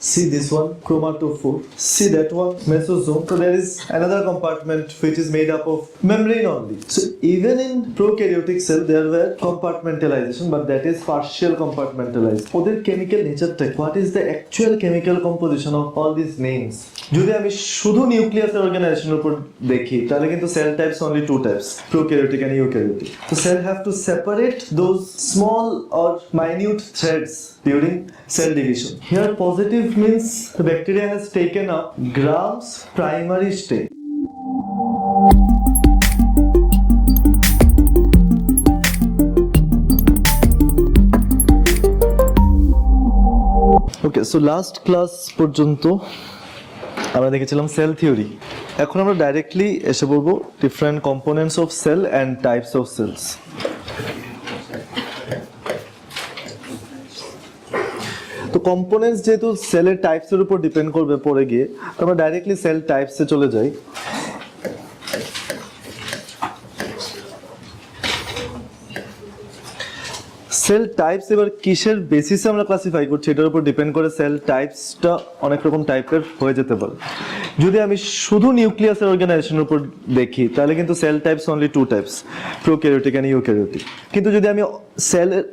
See this one, chromatophore. See that one, mesosome. So there is another compartment which is made up of membrane only. So even in prokaryotic cell there were compartmentalization, but that is partial compartmentalized. ওদের chemical nature টা, what is the actual chemical composition of all these names? যদি আমি শুধু nucleus অর্গানাইজেশনের উপর দেখি তাহলে কিন্তু cell types only two types, prokaryotic and eukaryotic. So cell have to separate those small or minute threads during cell division. Here positive means the bacteria has taken up Gram's primary state. Okay, so last class পর্যন্ত আমরা দেখেছিলাম sell theory. এখন আমরা directly এসে বলবো different components of cell and types of cells. তো components যেহেতু সেলের টাইপসের উপর ডিপেন্ড করবে পরে গিয়ে, তো আমরা ডাইরেক্টলি সেল টাইপসে চলে যাই। সেল টাইপস এবার কিসের বেসিসে আমরা ক্লাসিফাই করছি এটার উপর ডিপেন্ড করে সেল টাইপসটা অনেক রকম টাইপের হয়ে যেতে পারে। যদি আমি শুধু নিউক্লিয়াসের অর্গানাইজেশনের উপর দেখি তাহলে কিন্তু cell types only two types, prokaryotic and eukaryotic. কিন্তু যদি আমি সেলের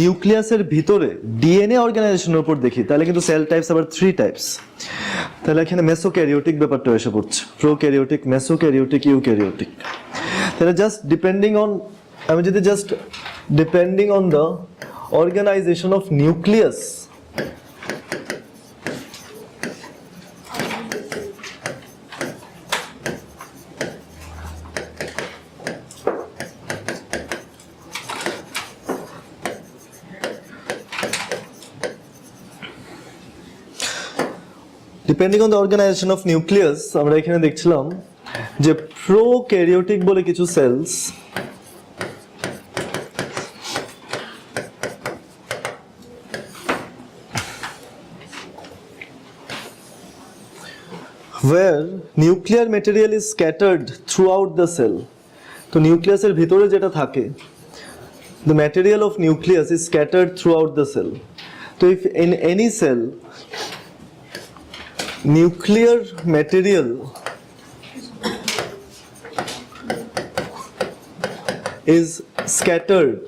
নিউক্লিয়াসের ভিতরে ডিএনএ অর্গানাইজেশনের উপর দেখি তাহলে কিন্তু সেল টাইপস আবার থ্রি টাইপস। তাহলে এখানে মেসোক্যারিওটিক ব্যাপারটা এসে পড়ছে, প্রোক্যারিওটিক, মেসোক্যারিওটিক, ইউক্যারিওটিক। তাহলে জাস্ট ডিপেন্ডিং অন, আমি যদি just depending on the organization of nucleus, depending on the organization of nucleus আমরা এখানে দেখছিলাম যে প্রোক্যারিওটিক বলে কিছু sales where nuclear material is scattered throughout the cell. তো নিউক্লিয়াসের ভিতরে যেটা থাকে, the material of nucleus is scattered throughout the cell. So if in any cell nuclear material is scattered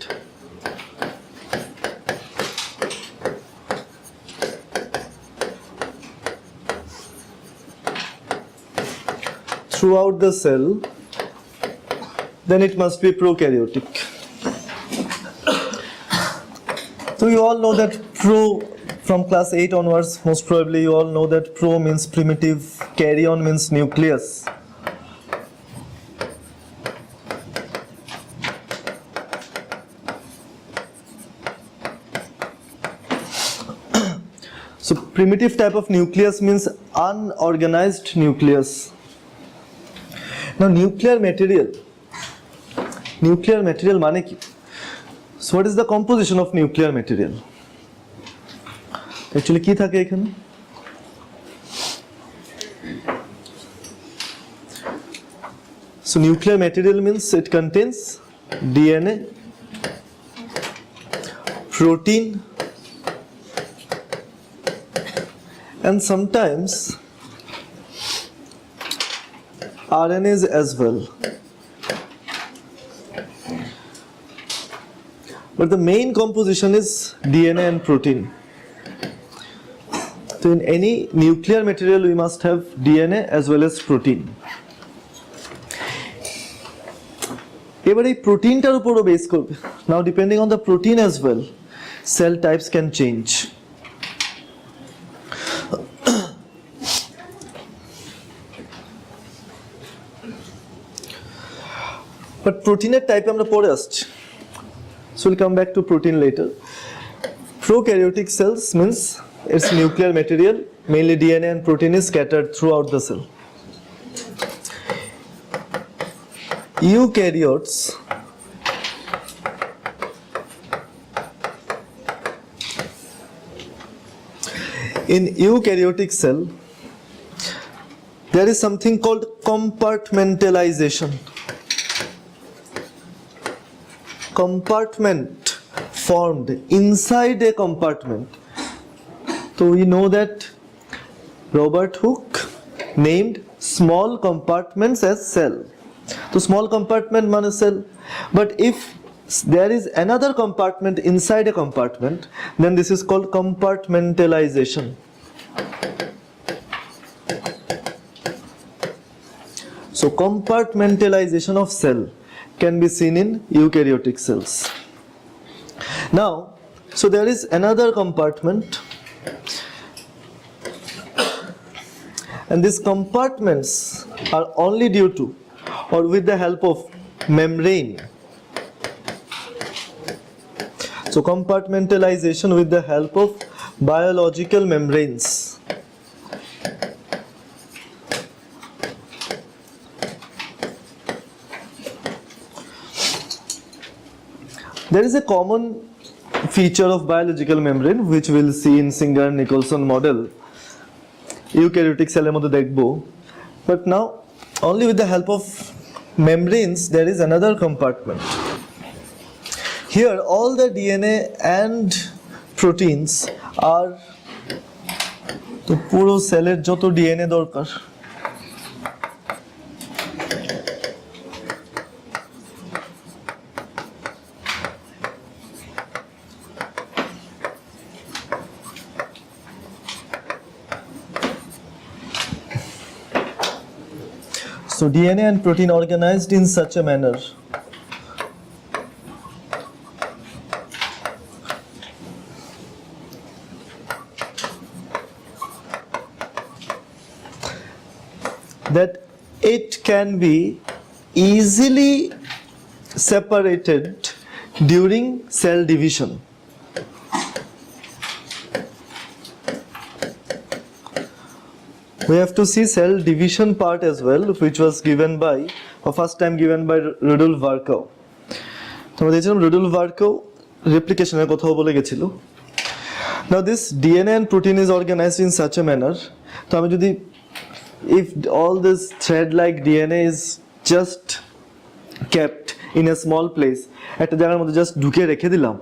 throughout the cell, then it must be prokaryotic. So you all know that pro, from class 8 onwards, most probably you all know that pro means primitive, karyon means nucleus. So primitive type of nucleus means unorganized nucleus. Now nuclear material মানে কি? So what is the composition of nuclear material? Actually কি থাকে এখানে? So nuclear material means it contains DNA, protein, and sometimes RNAs as well. But the main composition is DNA and protein. So in any nuclear material we must have DNA as well as protein. এবার এই প্রোটিনটার উপরও base করবে। Now depending on the protein as well, cell types can change. But প্রোটিনের type আমরা পরে আসছি, so we'll come back to protein later. Prokaryotic cells means its nuclear material, mainly DNA and protein, is scattered throughout the cell. Eukaryotes in eukaryotic cell there is something called compartmentalization. Compartment formed inside a compartment. So we know that Robert Hooke named small compartments as cell. So small compartment means cell. But if there is another compartment inside a compartment, then this is called compartmentalization. So compartmentalization of cell can be seen in eukaryotic cells. Now, so there is another compartment, and these compartments are only due to or with the help of membrane. So compartmentalization with the help of biological membranes. There is a common feature of biological membrane which we'll see in Singer-Nicholson model. Eukaryotic cell এর মধ্যে দেখবো, but now only with the help of membranes there is another compartment. Here all the DNA and proteins are তো পুরো সেলের যত DNA দরকার So DNA and protein organized in such a manner that it can be easily separated during cell division. We have to see cell division part as well, which was given by, or first time given by Rudolf Virchow. তোমরা দেখছিলাম Rudolf Virchow replication এর কথাও বলে গেছিল. Now this DNA and protein is organized in such a manner. তো আমি যদি if all this thread like DNA is just kept in a small place, একটা জায়গার মধ্যে just ঢুকে রেখে দিলাম,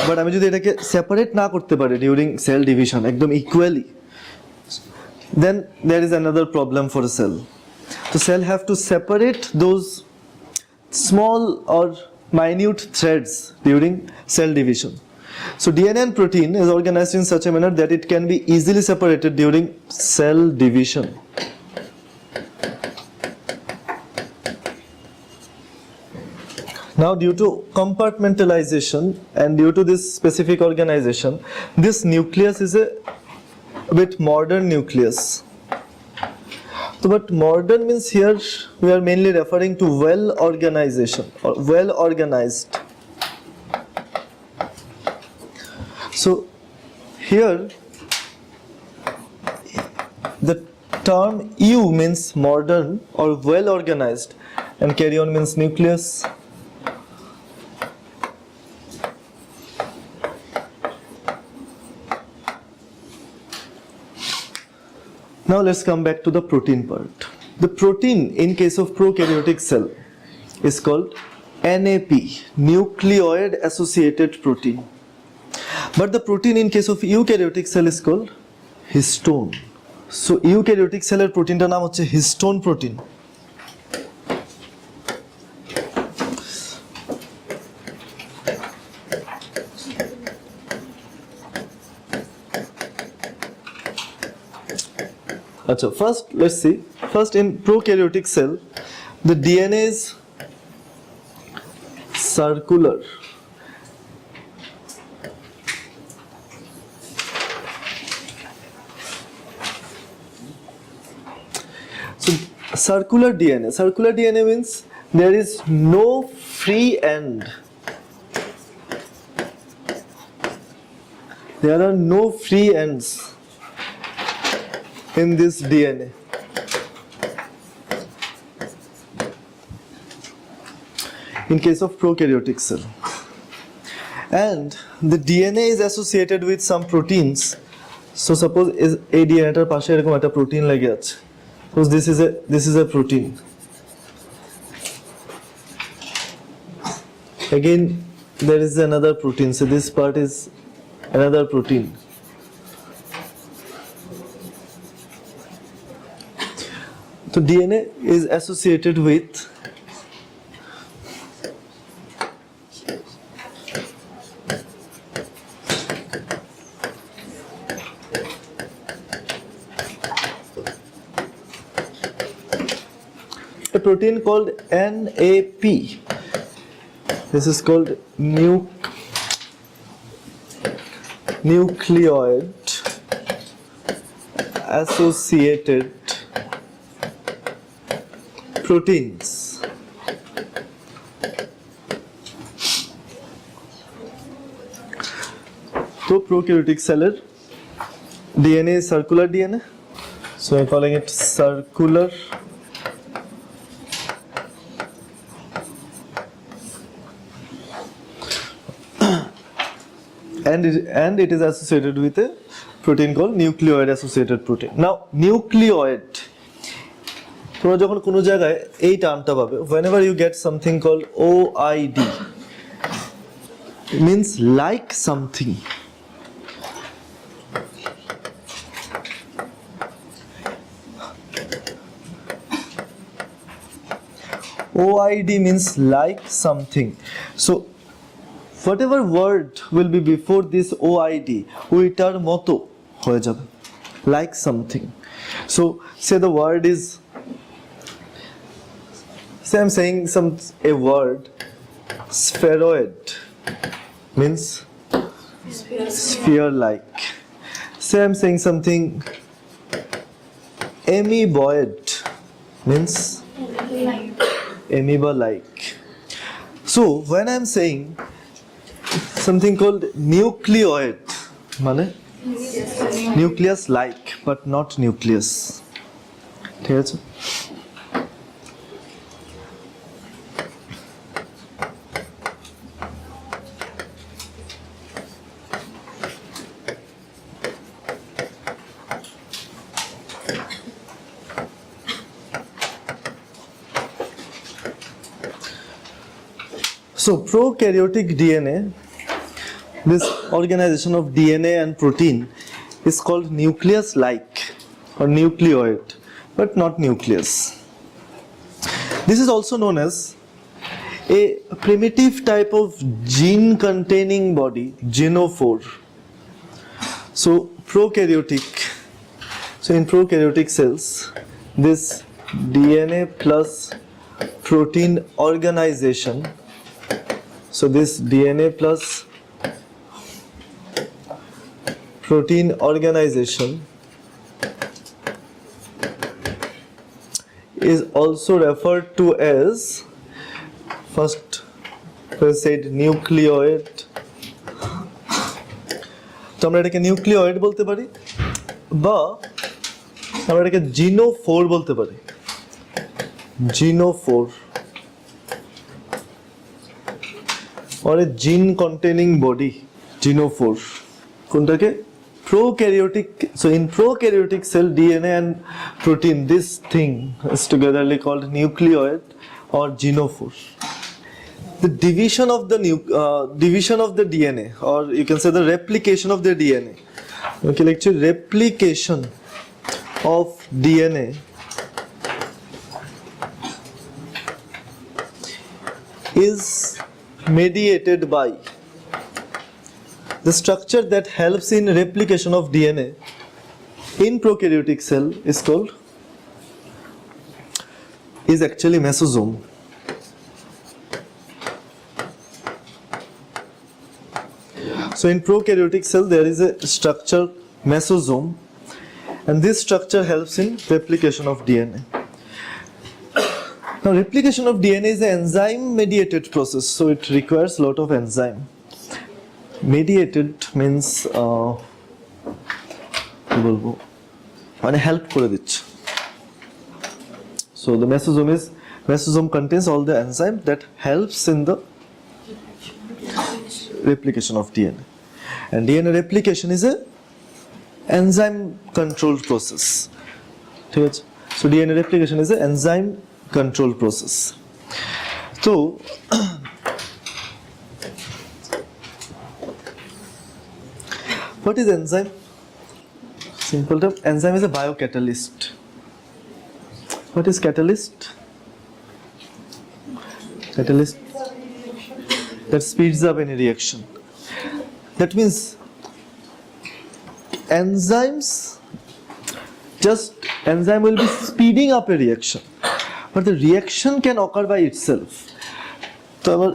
but আমি যদি এটাকে separate না করতে পারি during cell division একদম equally, then there is another problem for a cell. The cell have to separate those small or minute threads during cell division. So DNA and protein is organized in such a manner that it can be easily separated during cell division. Now due to compartmentalization and due to this specific organization, this nucleus is a bit modern nucleus. So, but modern means here we are mainly referring to well organization or well organized. So here the term U means modern or well organized and karyon means nucleus. Now let's come back to the protein part. The protein in case of prokaryotic cell is called NAP, nucleoid associated protein. But the protein in case of eukaryotic cell is called histone. So eukaryotic cell protein ta naam hocche histone protein. So first let's see, first in prokaryotic cell the DNA is circular. So circular DNA means there is no free end. There are no free ends in this DNA. In case of prokaryotic cell, and the DNA is associated with some proteins. So suppose এই ডিএনএটার পাশে এরকম একটা protein লেগে আছে. Suppose this is a protein. Again there is another protein. So this part is another protein. So DNA is associated with a protein called NAP. This is called nucleoid associated proteins. So prokaryotic cell DNA is circular DNA, so I'm calling it circular and it is associated with a protein called nucleoid associated protein. Now nucleoid, তোমরা যখন কোনো জায়গায় এই টার্মটা পাবে, whenever you get something called OID, it means like something. OID means like something. So whatever word will be before this OID, ওইটার মতো হয়ে যাবে, like something. So say the word is, say I'm saying a word spheroid, means sphere like. Say I'm saying something amoeboid, means amoeba like. So when I'm saying something called nucleoid, মানে nucleus like but not nucleus, ঠিক আছে? So prokaryotic DNA, this organization of DNA and protein, is called nucleus-like or nucleoid, but not nucleus. This is also known as a primitive type of gene-containing body, genophore. So prokaryotic, so in prokaryotic cells, this DNA plus protein organization, so this DNA plus protein organization is also referred to as, first we said nucleoid, তো আমরা এটাকে nucleoid বলতে পারি বা আমরা এটাকে জিনোফোর বলতে পারি, জিনোফোর or a gene containing body, genophore. কোনটাকে? Prokaryotic. So in prokaryotic cell, DNA and protein, this thing is togetherly called nucleoid or genophore. The division of the DNA, or you can say the replication of the DNA. Okay, actually replication of DNA is mediated by the structure that helps in replication of DNA in prokaryotic cell is actually mesosome. So in prokaryotic cell there is a structure mesosome, and this structure helps in replication of DNA. Now replication of DNA is an enzyme mediated process, so it requires a lot of enzyme. Mediated means কি বলবো, মানে help করে দিচ্ছে. So the mesosome contains all the enzyme that helps in the replication of DNA. And DNA replication is a enzyme controlled process. ঠিক আছে? So DNA replication is a enzyme control process. So what is enzyme? Simple term, enzyme is a biocatalyst. What is catalyst? Catalyst that speeds up any reaction. That means enzymes, just enzyme will be speeding up a reaction, but the reaction can occur by itself. তো আবার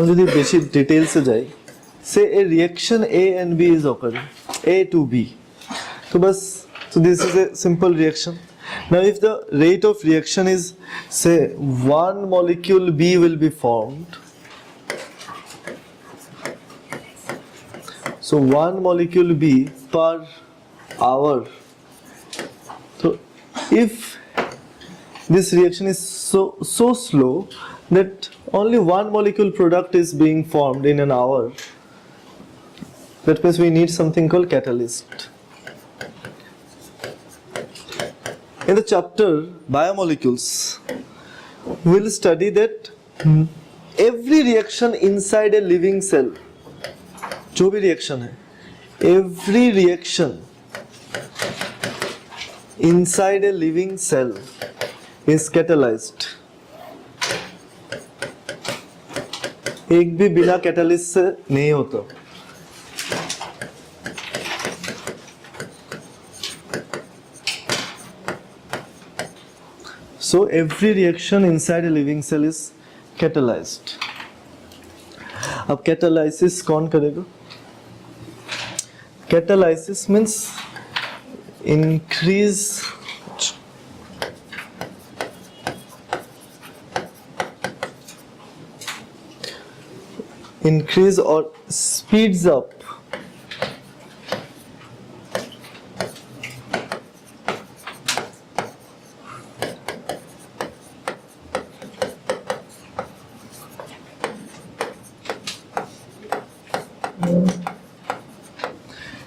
যদি বেশি ডিটেইলসে যাই, say a reaction A and B is occurring, A to B. So this is a simple reaction. Now if the rate of reaction is, say, 1 molecule B will be formed. So 1 molecule B per hour. So if this reaction is so slow that only 1 molecule product is being formed in an hour, that means we need something called catalyst. In the chapter biomolecules, we'll study that every reaction inside a living cell, जो भी reaction है, every reaction inside a living cell is catalyzed. एक भी बिना catalyst से नहीं होता. So every reaction inside a living cell is catalyzed. अब catalysis कौन करेगा? Catalysis means increase or speeds up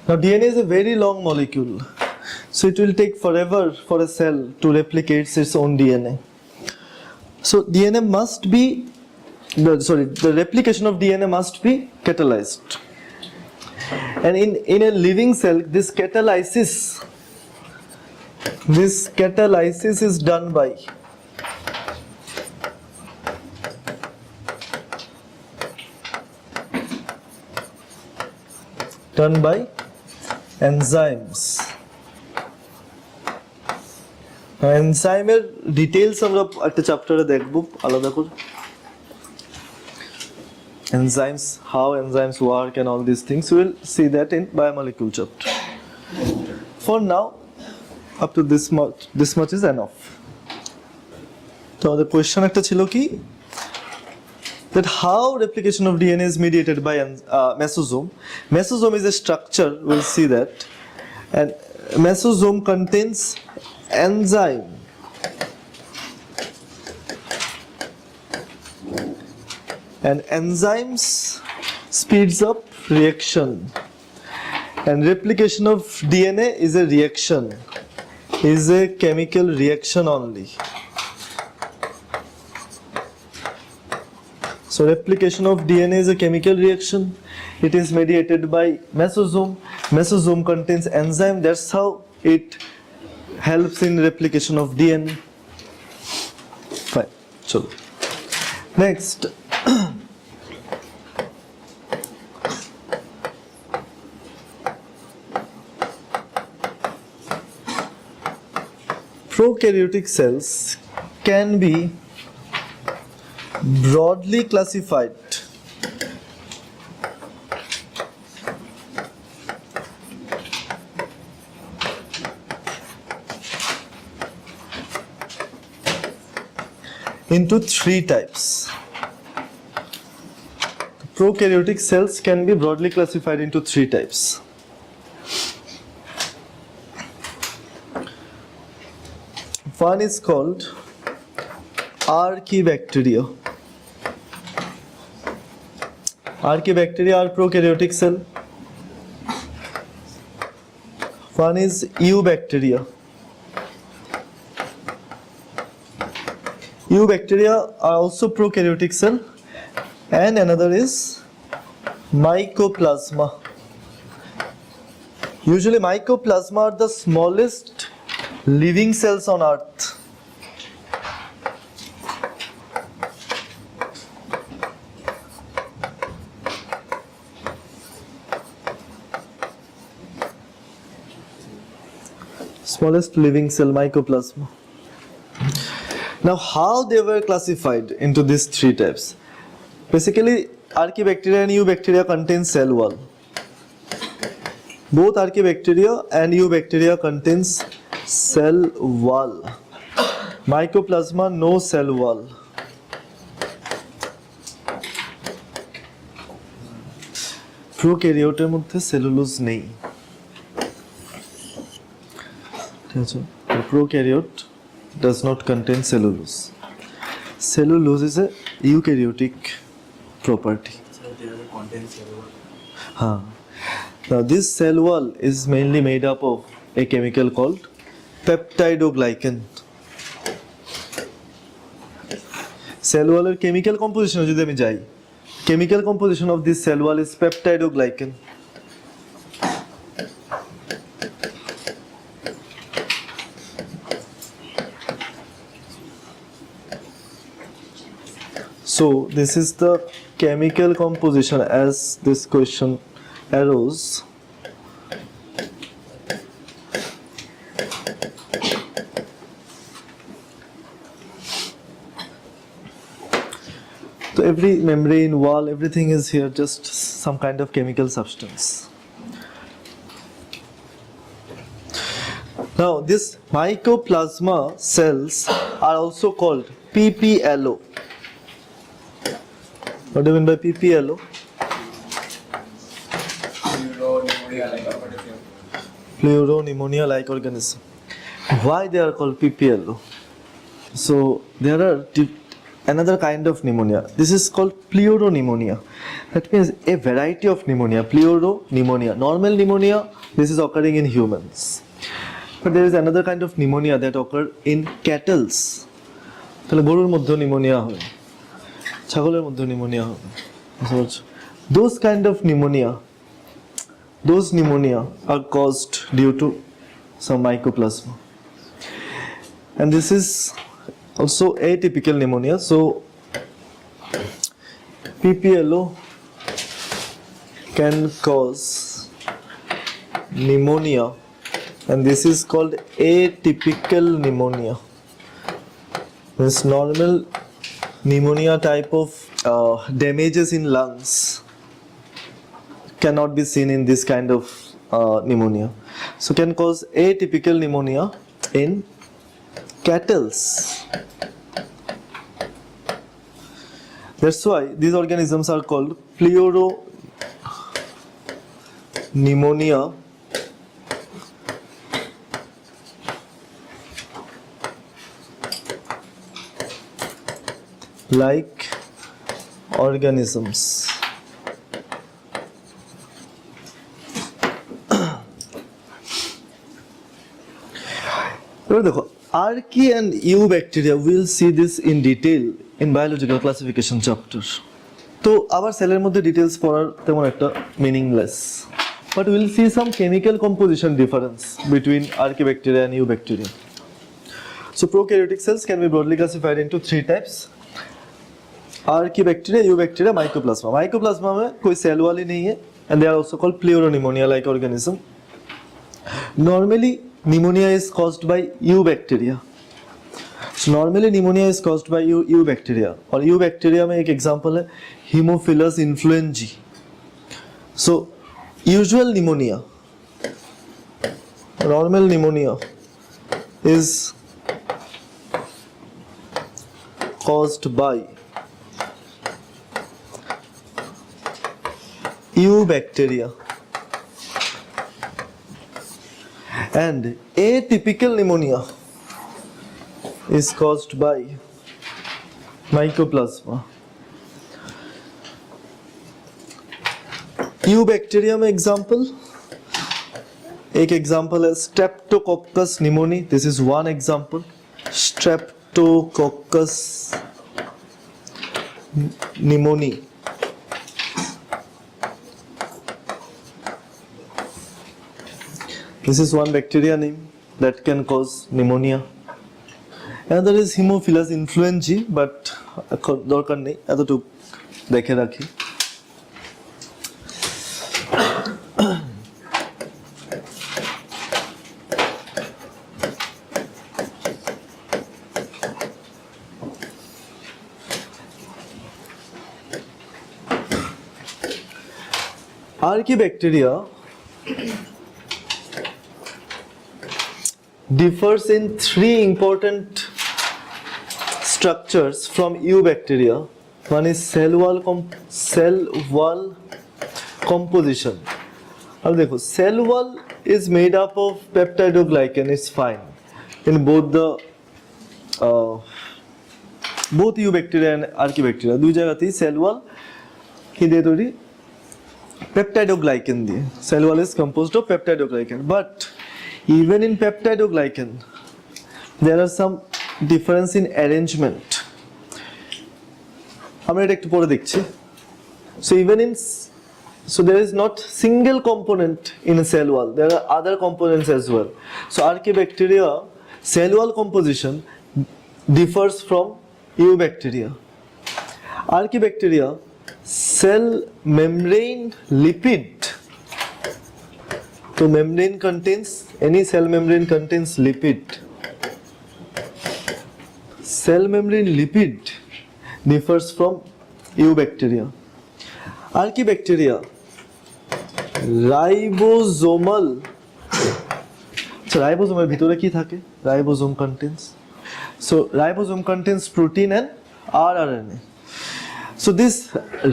Now DNA is a very long molecule, so it will take forever for a cell to replicate its own DNA. So DNA must be, the replication of DNA must be catalyzed. And in a living cell, this catalysis is done by enzymes. এনজাইমের details আমরা একটা চ্যাপ্টারে দেখব আলাদা করে, enzymes, how enzymes work and all these things. We will see that in biomolecule chapter. For now, up to this much is enough. তো আমাদের question একটা ছিল কি, that how replication of DNA is mediated by mesosome. Mesosome is a structure, we'll see that, and mesosome contains enzyme. And enzymes speeds up reaction. And replication of DNA is a reaction, is a chemical reaction only. So replication of DNA is a chemical reaction. It is mediated by mesosome. Mesosome contains enzyme. That's how it helps in replication of DNA. Fine. So next, prokaryotic cells can be broadly classified into three types. Prokaryotic cells can be broadly classified into three types. One is called Archaebacteria. Archaebacteria are prokaryotic cell. One is Eubacteria. Eubacteria are also prokaryotic cell, and another is Mycoplasma. Usually Mycoplasma are the smallest living cells on earth. Smallest living cell, mycoplasma. Now, how they were classified into these three types? Basically, Archaebacteria and Eubacteria contain cell wall. Both Archaebacteria and Eubacteria contains cell wall. Mycoplasma, no cell wall. প্রোক্যারিওটের মধ্যে cellulose নেই, ঠিক আছে? Prokaryote does not contain cellulose. Cellulose is a eukaryotic property. So they will contain cell wall. Now this cell wall is mainly made up of a chemical called peptidoglycan. Cell wall এর chemical composition যদি আমি যাই, chemical composition of this cell wall is peptidoglycan. So this is the chemical composition as this question arose. So every membrane, wall, everything is here just some kind of chemical substance. Now this mycoplasma cells are also called PPLO. What do you mean by PPLO? Pleuropneumonia-like organism. Why they are called PPLO? So there are another kind of pneumonia. This is called pleuropneumonia. That means a variety of pneumonia. Pleuropneumonia. Normal pneumonia, this is occurring in humans. But there is another kind of pneumonia that occur in cattle. তাহলে গরুর মধ্যে pneumonia হয়, ছাগলের মধ্যে pneumonia হবে। Those kind of pneumonia, those pneumonia are caused due to some mycoplasma. And this is also atypical pneumonia. So PPLO can cause pneumonia, and this is called atypical pneumonia. This normal pneumonia type of damages in lungs cannot be seen in this kind of pneumonia. So can cause atypical pneumonia in cattle. That's why these organisms are called pleuropneumonia like organisms. এবার দেখো, Archae and Eubacteria, we'll see this in detail in biological classification chapter. তো আবার সেলের মধ্যে details পড়ার তেমন একটা meaningless, but we'll see some chemical composition difference between Archaebacteria and Eubacteria. So prokaryotic cells can be broadly classified into three types: Archaebacteria, Eubacteria, mycoplasma. Mycoplasma में कोई cell वाली नहीं है, and they are also called pleuropneumonia-like organism. Normally, pneumonia is caused by Eubacteria. So normally pneumonia is caused by Eubacteria. और Eubacteria में एक example है Haemophilus influenzae. So usual pneumonia, normal pneumonia is caused by Eubacteria, and atypical pneumonia is caused by mycoplasma. Eubacteria में example, एक example है Streptococcus pneumoniae. This is one example. Streptococcus pneumoniae. This is one bacteria name that can cause pneumonia. Another is Haemophilus influenzae, but দরকার নেই, এতটুকু দেখে রাখি। Archaebacteria differs in three important structures from eubacteria. One is cell wall composition. अब देखो cell wall is made up of peptidoglycan. It's fine in both eubacteria and archaebacteria. দুই জায়গাতেই cell wall কি দিয়ে তৈরি? Peptidoglycan দিয়ে. Cell wall is composed of peptidoglycan. But even in peptidoglycan, there are some difference in arrangement. আমরা এটা একটু পরে দেখছি. So there is not single component in a cell wall. There are other components as well. So archaebacteria cell wall composition differs from eubacteria. Archaebacteria cell membrane lipid. So any cell membrane contains lipid. Cell membrane lipid differs from eubacteria. Archaebacteria ribosomal. So ribosome এর ভিতরে কি থাকে? Ribosome contains. So ribosome contains protein and rRNA. So this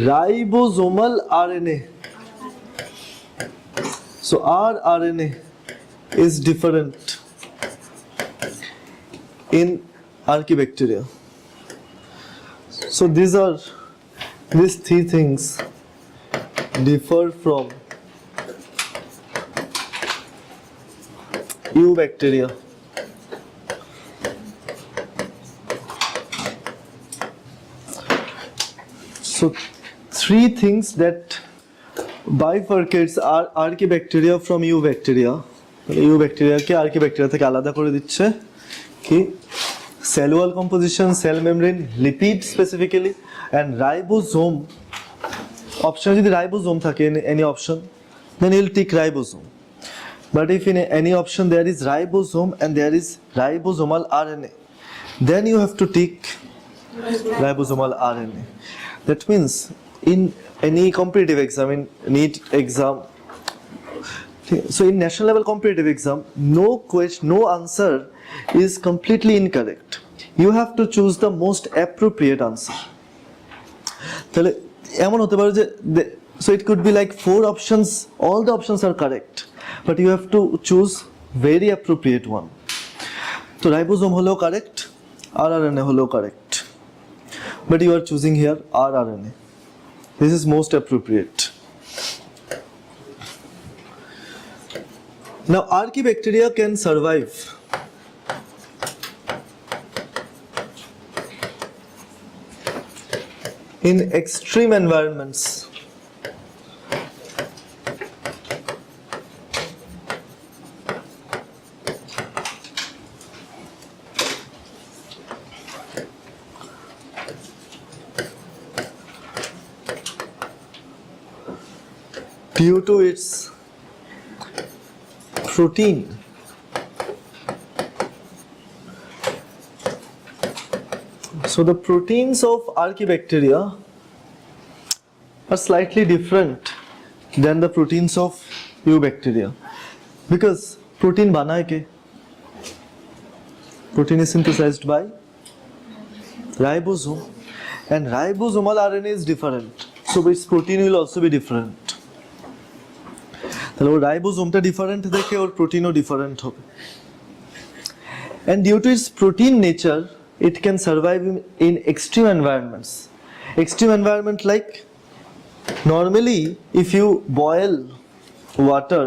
ribosomal RNA. So rRNA is different in Archaebacteria. So these three things differ from eubacteria. So three things that bifurcates are Archaebacteria from eubacteria. Eubacteria K Archaebacteria থেকে আলাদা করে দিচ্ছে কি cell wall composition, cell membrane, lipid specifically, and ribosome. Option যদি ribosome থাকে in any option, then you'll tick ribosome. But if in any option there is ribosome and there is ribosomal RNA, then you have to tick ribosomal RNA. That means in any competitive exam, in NEET exam, so in national level competitive exam, no answer is completely incorrect. You have to choose the most appropriate answer. তাহলে এমন হতে পারে যে so it could be like 4 options, all the options are correct, but you have to choose very appropriate one. So ribosome হলেও correct, rRNA হলেও correct, but you are choosing here rRNA. This is most appropriate. Now Archaebacteria can survive in extreme environments. Due to its protein. So the proteins of Archaebacteria are slightly different than the proteins of Eubacteria, because protein banaye ke? Protein is synthesized by ribosome, and ribosomal RNA is different, so its protein will also be different. তাহলে ওর রাইবোজোমটা different দেখে ওর প্রোটিনও different হবে। And due to its protein nature, it can survive in extreme environments. Extreme environment like normally if you boil water,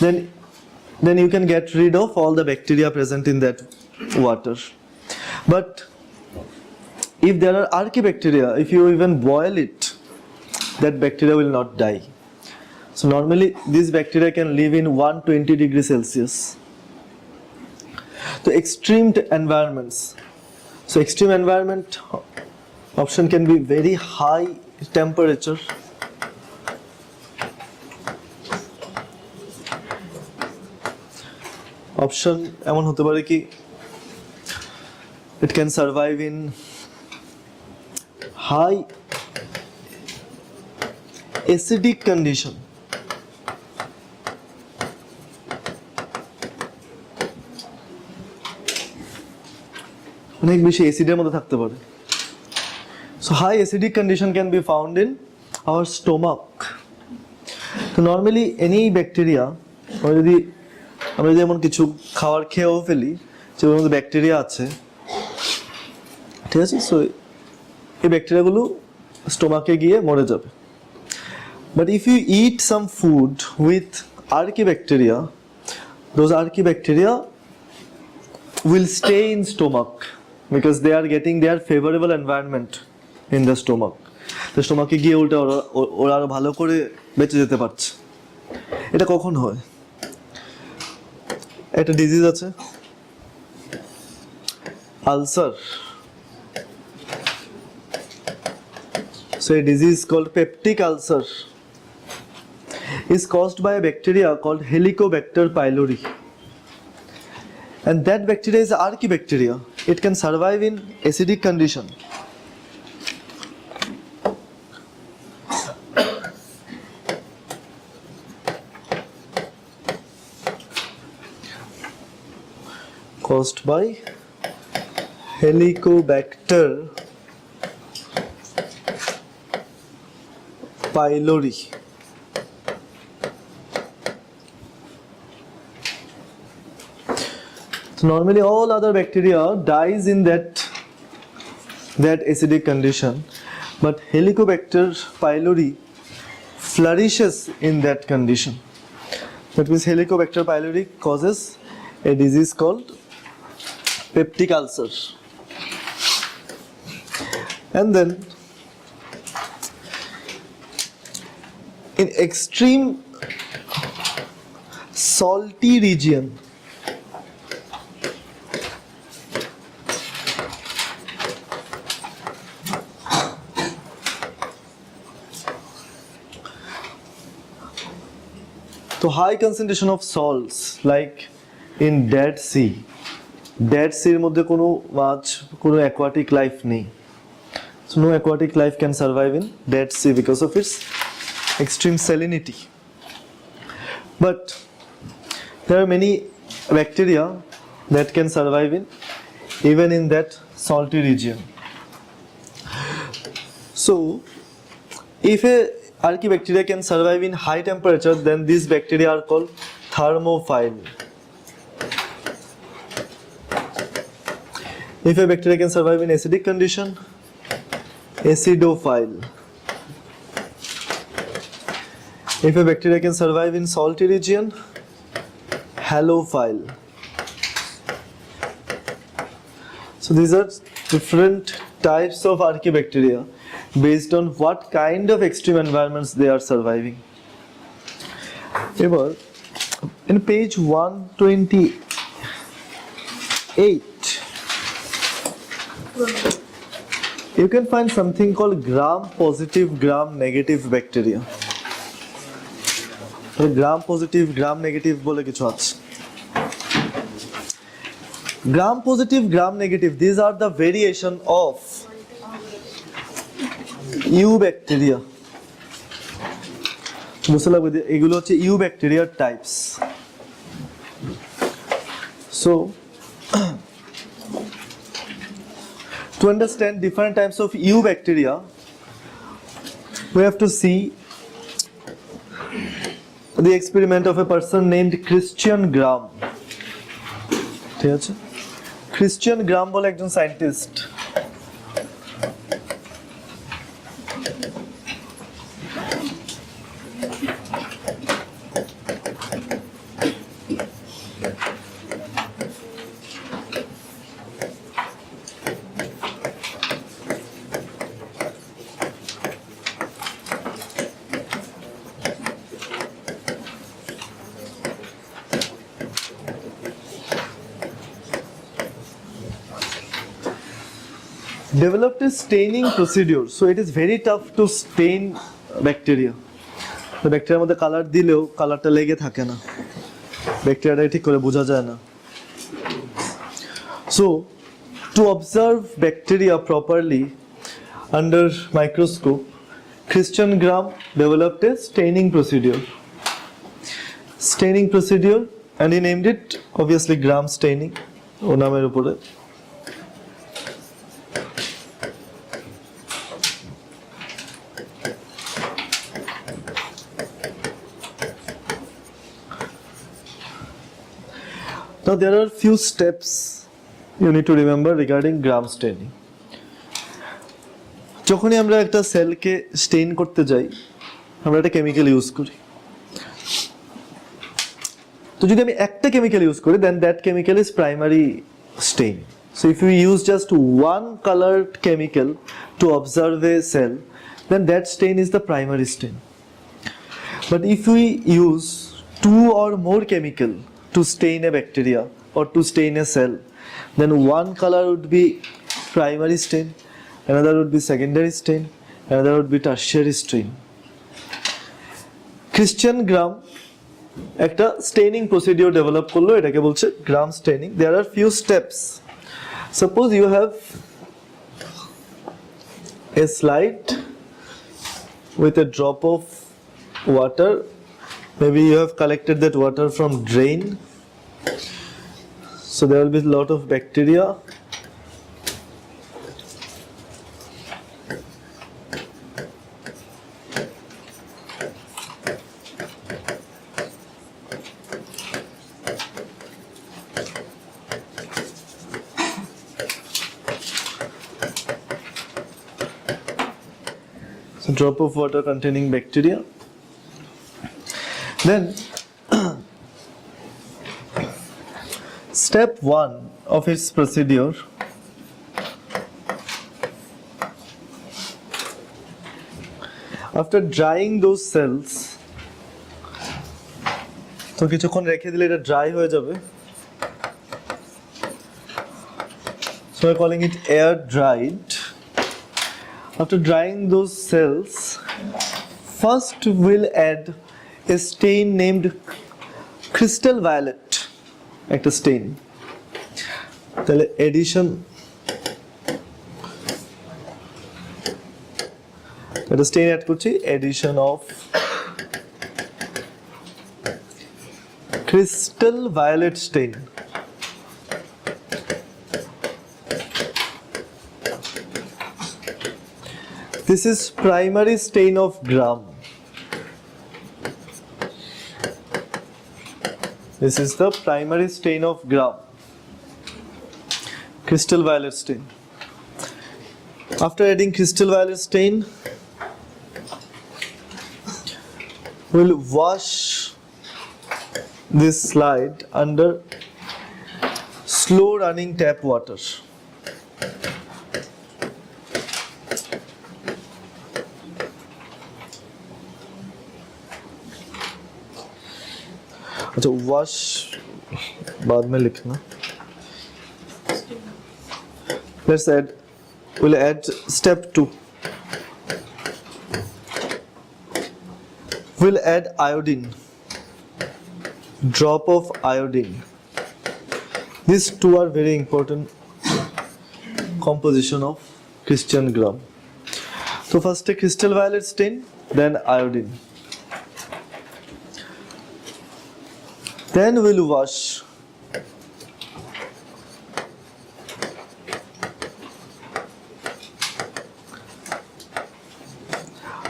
then you can get rid of all the bacteria present in that water. But if there are Archaebacteria, if you even boil it, that bacteria will not die. So normally these bacteria can live in 120 degrees Celsius. So extreme environments. So extreme environment option can be very high temperature. Option এমন হতে পারে কি it can survive in high acidic condition. অনেক বেশি অ্যাসিডের মধ্যে থাকতে পারে। So high acidic condition can be found in our stomach. So normally any bacteria, আমরা যদি এমন কিছু খাবার খেয়েও ফেলি যেগুলোর মধ্যে ব্যাকটেরিয়া আছে, ঠিক আছে, সো এই ব্যাকটেরিয়াগুলো স্টোমাকে গিয়ে মরে যাবে। But if you eat some food with archaebacteria, those archaebacteria will stay in stomach because they are getting their favorable environment in the stomach. তো স্টোমাকে গিয়ে উল্টে ওরা আরো ভালো করে বেঁচে যেতে পারছে। এটা কখন হয়? একটা ডিজিজ আছে ulcer. So a disease called peptic ulcer is caused by a bacteria called Helicobacter pylori. And that bacteria is archaebacteria. It can survive in acidic condition. Caused by Helicobacter pylori. So normally all other bacteria dies in that acidic condition, but Helicobacter pylori flourishes in that condition. That means Helicobacter pylori causes a disease called peptic ulcer. And then in extreme salty region, so high concentration of salts like in Dead Sea. Dead Sea এর মধ্যে কোনো মাছ, কোনো aquatic life নেই। So no aquatic life can survive in Dead Sea because of its extreme salinity. But there are many bacteria that can survive even in that salty region. So if a archaebacteria can survive in high temperature, then these bacteria are called thermophile. If a bacteria can survive in acidic condition, acidophile. If a bacteria can survive in salty region, halophile. So these are different types of archaebacteria based on what kind of extreme environments they are surviving. এবার in page 128 you can find something called gram positive, gram negative bacteria. Gram positive, gram negative বলে কিছু আছে। Gram positive, gram negative, these are the variation of Eubacteria. বুঝতে লাগবে যে এগুলো হচ্ছে Eubacteria types. So to understand different types of Eubacteria, we have to see the experiment of a person named Christian Gram. ঠিক আছে, Christian Gram বলে একজন scientist. Developed a staining procedure, so it is very tough to stain bacteria. The bacteria মধ্যে colour দিলেও কালারটা লেগে থাকে না, ব্যাকটেরিয়াটা ঠিক করে বোঝা যায় না। So to observe bacteria properly under microscope, Christian Gram developed a staining procedure, and he named it obviously Gram staining ও নামের উপরে। Now there are few steps you need to remember regarding gram staining. যখনই আমরা একটা সেলকে Steyn করতে যাই আমরা একটা chemical use করি। তো যদি আমি একটা কেমিক্যাল ইউজ করি then that chemical is primary stain. So if you use just one colored chemical to observe a cell, then that stain is the primary stain. But if we use two or more chemical to stain a bacteria or to stain a cell, then one color would be primary stain, another would be secondary stain, another would be tertiary stain. Christian Gram একটা staining procedure develop করলো, এটাকে বলছে Gram staining. There are few steps. Suppose you have a slide with a drop of water. Maybe you have collected that water from drain, so there will be a lot of bacteria. So drop of water containing bacteria. Then step 1 of its procedure, after drying those cells, তো কিছুক্ষণ রেখে দিলে এটা dry হয়ে যাবে, so we're calling it air dried. After drying those cells, first we'll add a stain named crystal violet. একটা stain. তাহলে addition, একটা stain add করছি, addition of crystal violet stain. This is primary stain of gram. This is the primary stain of gram. Crystal violet stain. After adding crystal violet stain, we'll wash this slide under slow running tap water. अच्छा wash बाद में लिखना. Let's add. We'll add step 2. We'll add iodine. Drop of iodine. These two are very important composition of Christian gram. So first a crystal violet stain, then iodine. Then we'll wash.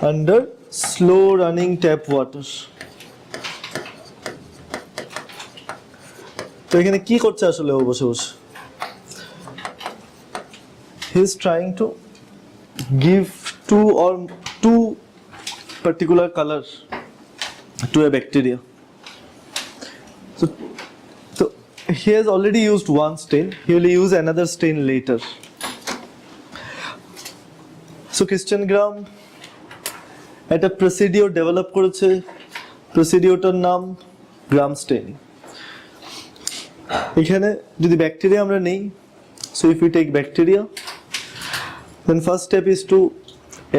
Under slow running tap water. তো এখানে কি করছে আসলে ও বসে বসে? He is trying to give two particular color to a bacteria. So he has already used one stain. He will use another stain later. So Christian Gram একটা procedure develop করেছে, প্রসিডিওরটার নাম গ্রাম স্টেইনিং। এখানে যদি ব্যাকটেরিয়া আমরা নেই, so if we take bacteria, then first step is to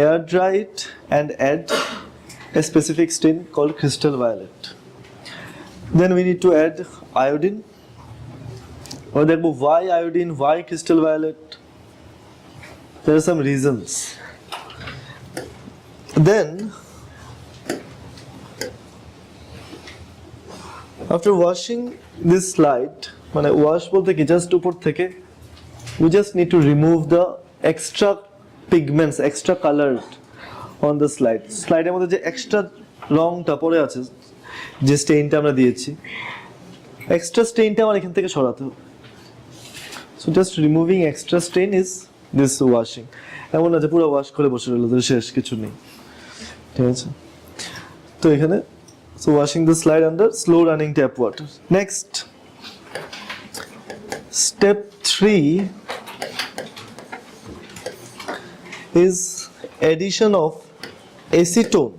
air dry it and add a specific stain called crystal violet. Then we need to add iodine. Or দেখবো why iodine, why crystal violet? There are some reasons. Then after washing this slide, মানে wash বলতে কি just উপর থেকে we just need to remove the extra pigments, extra color on the slide. Slide এর মধ্যে যে extra রংটা পড়ে আছে, যে স্টেইনটা আমরা দিয়েছি, এক্সট্রা স্টেইনটা আমার এখান থেকে সরাতে হবে। So just removing extra stain is this washing. এমন না যে পুরো ওয়াশ করে বসে রইল, তো শেষ, কিছু নেই, ঠিক আছে। তো এখানে so washing the slide under slow running tap water. Next step 3 is addition of acetone.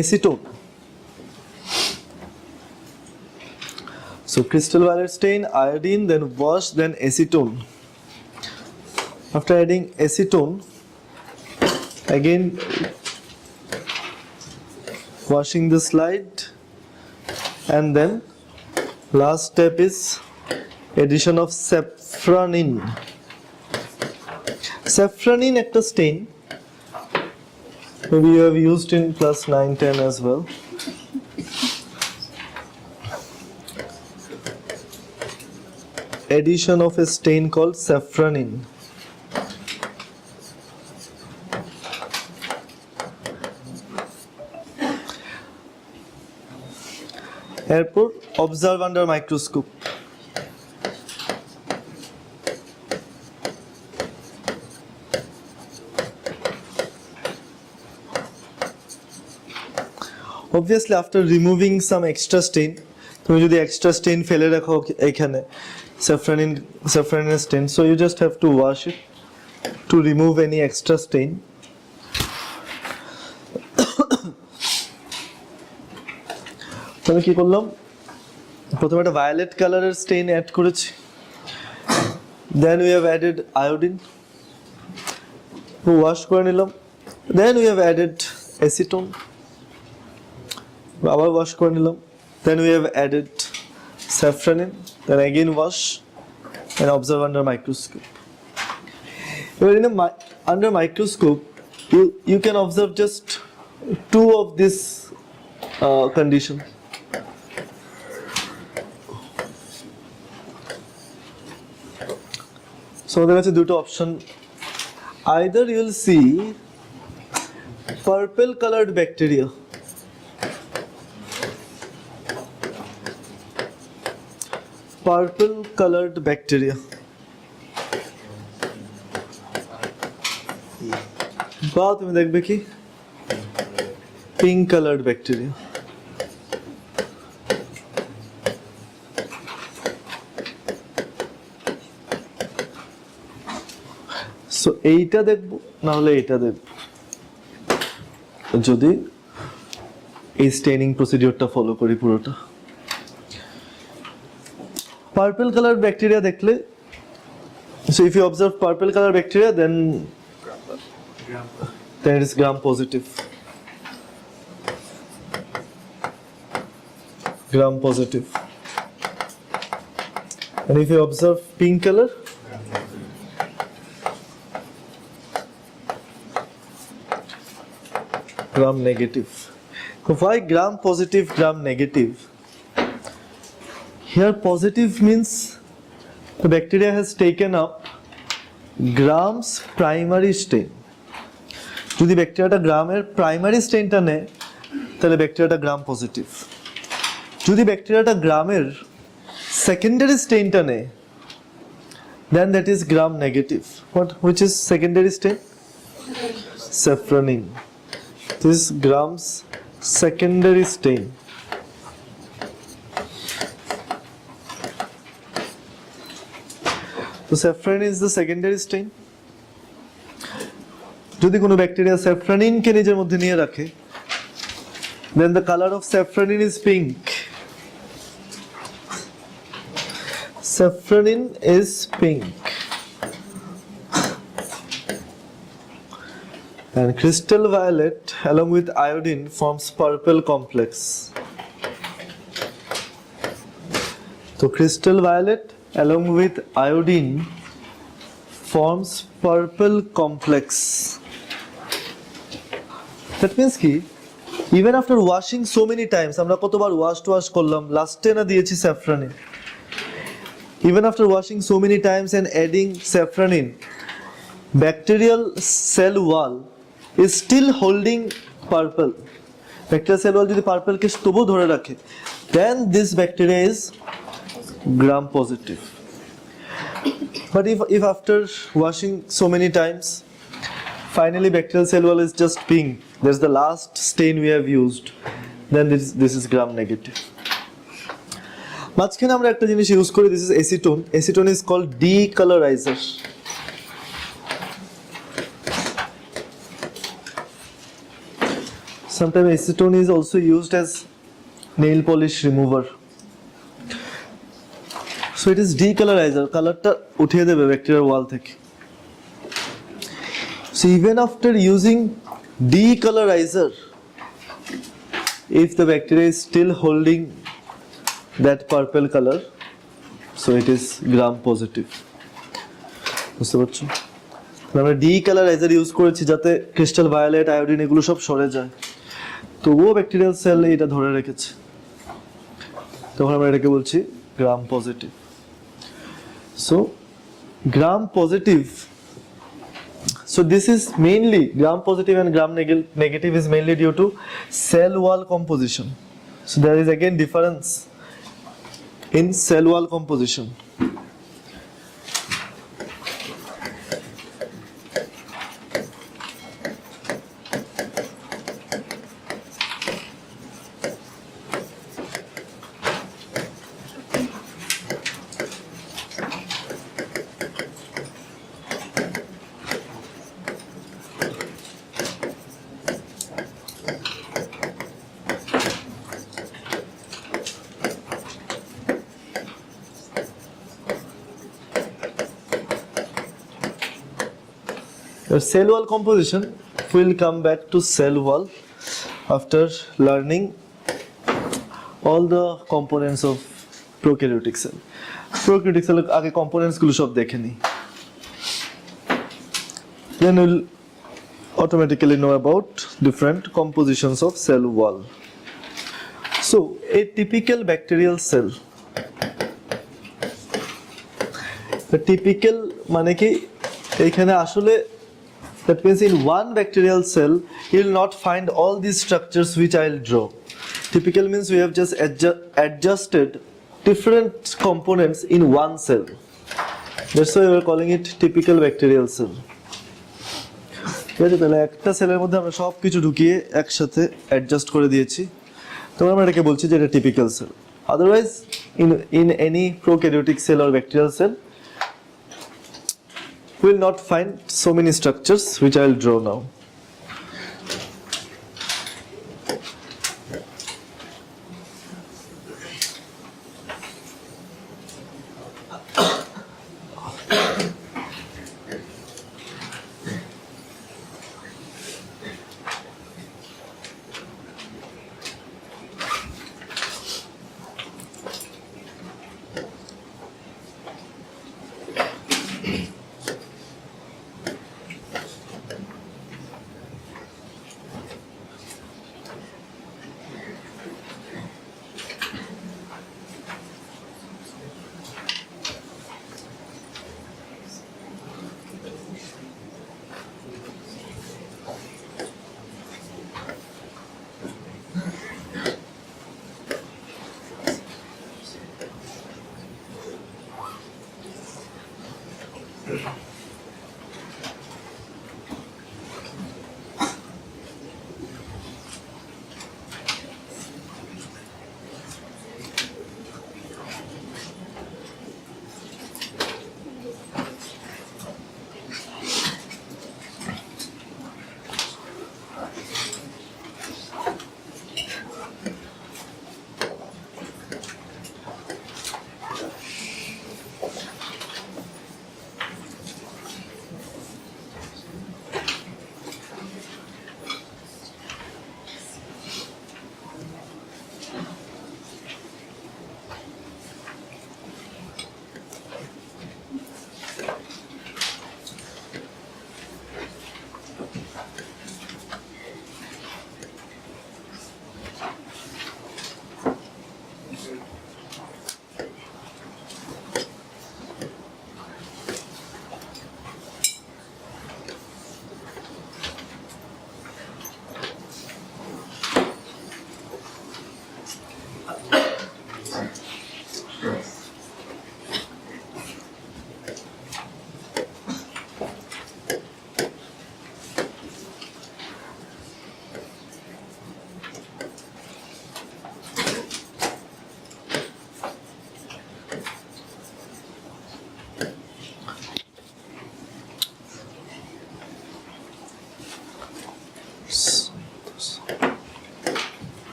Acetone. So crystal violet stain, iodine, then wash, then acetone. After adding acetone, again washing the slide, and then last step is addition of saffronin. Saffronin একটা stain, maybe you have used in class 9-10 as well. Addition of a stain called saffronin. এরপর observe under microscope. Obviously after removing some extra stain, তুমি যদি extra Steyn ফেলে রাখো এখানে saffronin stain, so you just have to wash it to remove any extra stain. আমি কি করলাম, প্রথমে একটা ভায়োলেট কালারের স্টেইন অ্যাড করেছি, then we have added iodine, wash করে নিলাম, then we have added acetone, আবার ওয়াশ করে নিলাম, then we have added safranin, then again wash and observe under microscope. Under microscope you can observe just two of this condition. So there are two options. Either you will see purple colored bacteria, বা তুমি দেখবে কি pink coloured bacteria. So এইটা দেখবো, না হলে এইটা দেখবো, যদি এই স্টেইনিং প্রসিডিওরটা ফলো করি পুরোটা। পার্পল কালার ব্যাকটেরিয়া দেখলে, so if you observe purple color bacteria, then it is gram positive. And if you observe pink color, gram negative. So why gram positive, gram negative? Here positive means the bacteria has taken up grams primary stain. যদি ব্যাকটেরিয়াটা গ্রামের primary স্টেইনটা নেয় তাহলে ব্যাকটেরিয়াটা gram positive. যদি ব্যাকটেরিয়াটা গ্রামের secondary স্টেইনটা নেয় then that is gram negative. Which is secondary stain? Saffronin. This is grams secondary stain. So saffronin is the secondary stain. যদি কোনো bacteria স্যাফ্রনিনকে নিজের মধ্যে নিয়ে রাখে, then the color of saffronin is pink. Saffronin is pink. And crystal violet along with iodine forms purple complex. So crystal violet along with iodine forms purple complex. That means কি, even after washing so many times, আমরা কতবার wash করলাম, লাস্টে না দিয়েছি স্যাফ্রনিন, even after washing so many times and adding saffronin, bacterial cell wall is still holding purple. Bacterial cell wall যদি purple কে তবু ধরে রাখে, then this bacteria is gram positive. But if after washing so many times, finally bacterial cell wall is just pink, that's the last stain we have used, then this is gram negative. মাঝখানে আমরা একটা জিনিস use করি, this is acetone. Acetone is called decolorizer. Sometimes acetone is also used as nail polish remover. So it is decolorizer, কালারটা উঠিয়ে দেবে ব্যাকটেরিয়ার ওয়াল থেকে. So even after using decolorizer, if the bacteria is still holding that purple color, so it is gram positive. বুঝতে পারছো? আমরা decolorizer use করেছি যাতে ক্রিস্টাল ভায়োলেট, আয়োডিন এগুলো সব সরে যায়, তবুও ব্যাকটেরিয়াল সেল এটা ধরে রেখেছে, তখন আমরা এটাকে বলছি gram positive. So gram positive, so this is mainly gram positive and gram negative is mainly due to cell wall composition. So there is again difference in cell wall composition. The cell wall composition, will come back to cell wall after learning all the components of prokaryotic cell. Prokaryotic cell আগে components গুলো সব দেখে নিই, then we'll automatically know about different compositions of cell wall. So a typical bacterial cell, the typical মানে কি এইখানে আসলে, that means in one bacterial cell you will not find all these structures which I will draw. Typical means we have just adjusted different components in one cell. That's why we are calling it typical bacterial cell. ঠিক আছে, তাহলে একটা সেলের মধ্যে আমরা সব কিছু ঢুকিয়ে একসাথে অ্যাডজাস্ট করে দিয়েছি, তখন আমরা এটাকে বলছি যে এটা typical cell. Otherwise in any prokaryotic cell or bacterial cell we will not find so many structures which I will draw now.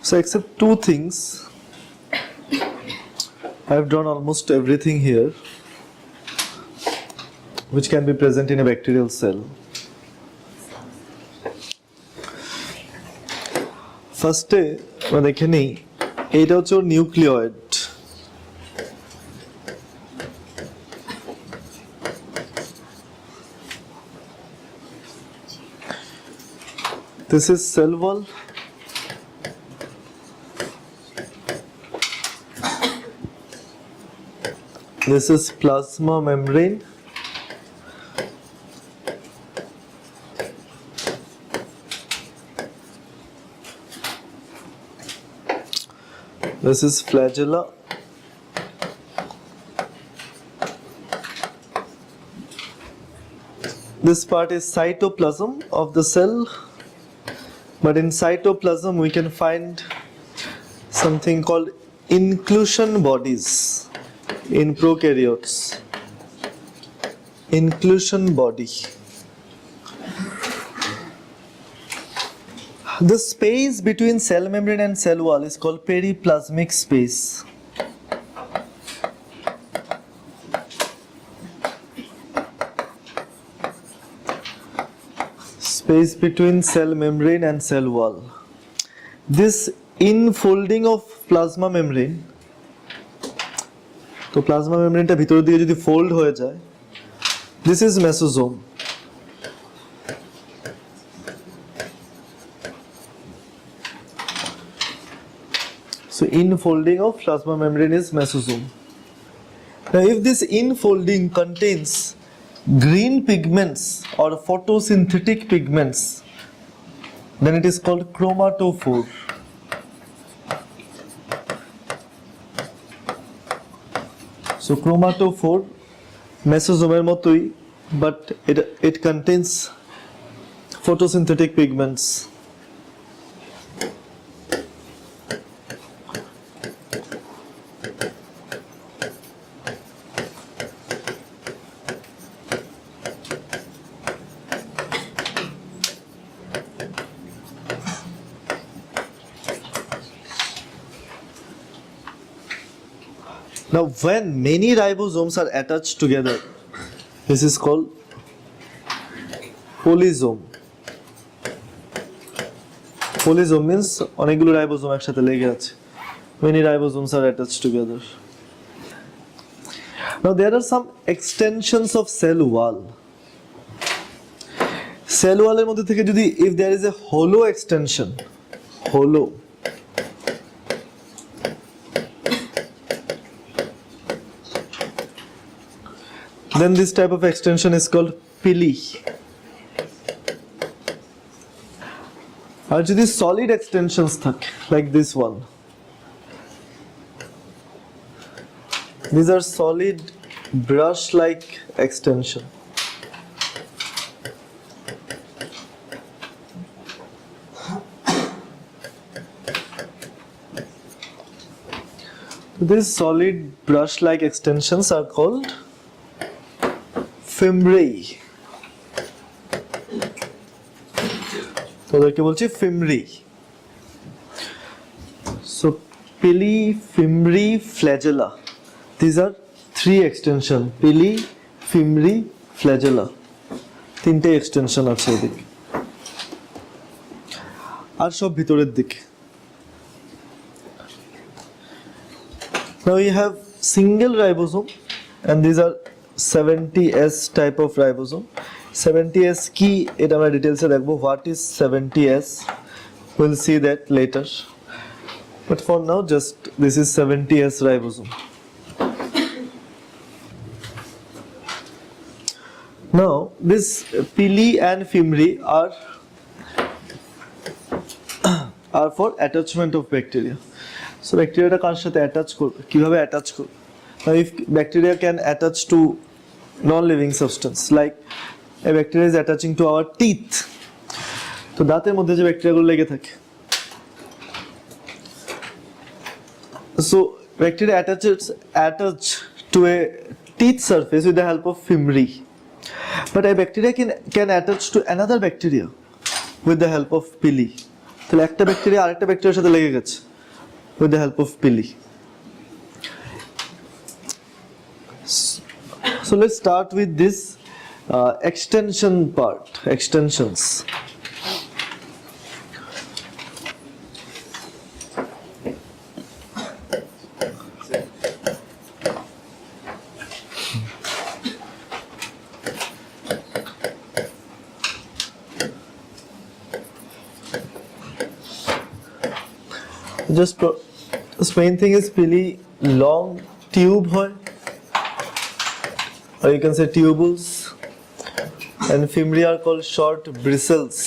So except two things, I have drawn almost everything here which can be present in a bacterial cell. ফার্স্টে আমরা দেখে নিই, এটা হচ্ছে ওর nucleate. This is cell wall. This is plasma membrane. This is flagella. This part is cytoplasm of the cell, but in cytoplasm we can find something called inclusion bodies in prokaryotes. Inclusion body. The space between cell membrane and cell wall is called periplasmic space. Space between cell membrane and cell wall. This infolding of plasma membrane, তো plasma মেমব্রেনটা ভিতরের দিকে যদি fold হয়ে যায়, this is mesosome. So infolding of plasma membrane is mesosome. Now if this infolding contains green pigments or photosynthetic pigments, then it is called chromatophore. So chromatophore mesosomal motoi, but it contains photosynthetic pigments. Now when many ribosomes are attached together, this is called polysome. Polysome means অনেকগুলো ribosome একসাথে লেগে আছে. Many ribosomes are attached together. Now there are some extensions of cell wall. Cell wall এর মধ্যে থেকে যদি if there is a hollow extension, hollow, then this type of extension is called pili. আর যদি solid extensions থাকে like this one, these are solid brush like extension. These solid brush like extensions are called fimbriae. তোদেরকে বলছি fimbriae. So pili, fimri, flagella. These are three extension. Pili, fimri, flagella. তিনটে extension আছে এদিকে, আর সব ভিতরের দিকে। Now we have single ribosome and these are 70S type of ribosome. 70S কি এটা আমরা ডিটেইলসে দেখব। What is 70S? We'll see that later. But for now just this is 70S ribosome. Now this pili and fimri are for attachment of bacteria. So bacteria কার সাথে attach করবে, কিভাবে attach করবে? Now if bacteria can attach to non-living substance, like a bacteria is attaching to our teeth, তো দাঁতের মধ্যে যে ব্যাকটেরিয়াগুলো লেগে থাকে, so bacteria attach to a teeth surface with the help of fimri, but a bacteria can attach to another bacteria with the help of pili. তাহলে একটা bacteria আরেকটা ব্যাকটেরিয়ার সাথে লেগে গেছে with the help of pili. So let's start with this extension part, extensions. This main thing is pili long tube hoy, or you can say tubules, and fimri are called short bristles.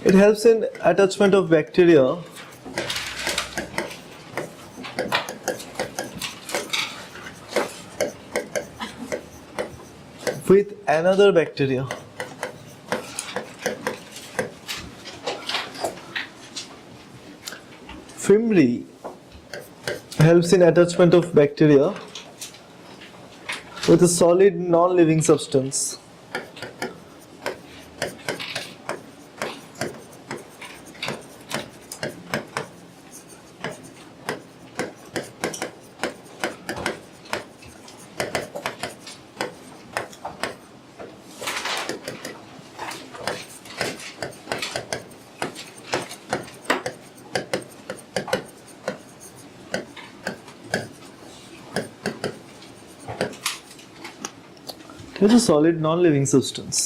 It helps in attachment of bacteria with another bacteria. Fimri helps in attachment of bacteria with a solid non-living substance. It's a solid non-living substance,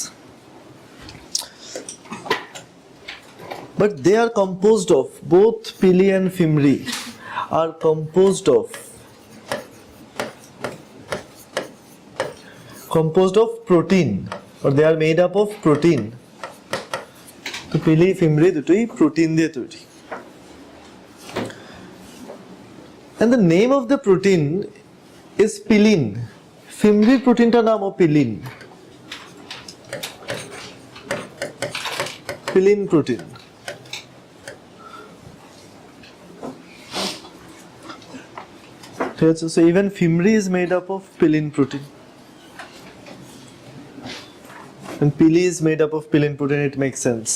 but they are composed of, both pili and fimri are composed of protein, or they are made up of protein. তো pili fimri দুটোই protein দিয়ে তৈরি, and the name of the protein is pilin. ফিমরির প্রোটিনটার নাম pilin, pilin protein. ঠিক আছে, so even fimri is made up of pilin protein, and pili is made up of pilin protein. It makes sense.